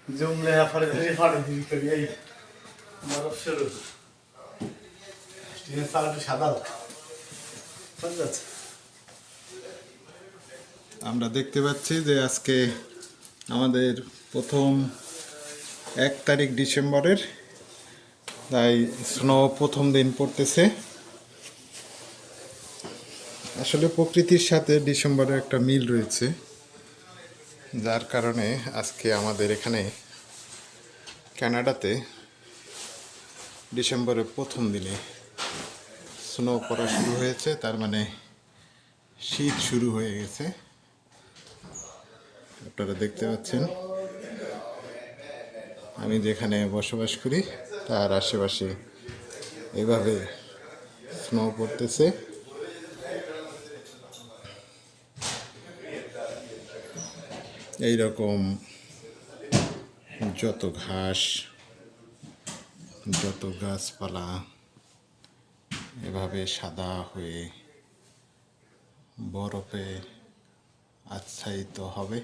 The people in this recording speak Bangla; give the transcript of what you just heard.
জমলে আফারে ধরে ফাড়ে দিবি করি এই বরফ শুরু স্টিলের চালাটা সাদা বুঝতে পারছি। আমরা দেখতে পাচ্ছি যে আজকে আমাদের প্রথম 1 তারিখ ডিসেম্বরের, তাই স্নো প্রথম দিন পড়তেছে। আসলে প্রকৃতির সাথে ডিসেম্বরের একটা মিল রয়েছে, যার কারণে আজকে আমাদের এখানে কানাডাতে ডিসেম্বরের প্রথম দিনে স্নো পড়া শুরু হয়েছে। তার মানে শীত শুরু হয়ে গেছে। আপনারা দেখতে পাচ্ছেন আমি যেখানে বসবাস করি তার আশেপাশে এভাবে স্নো পড়তেছে। এই রকম যত ঘাস, যত গাছপালা এভাবে সাদা হয়ে বরফে আচ্ছাদিত হবে।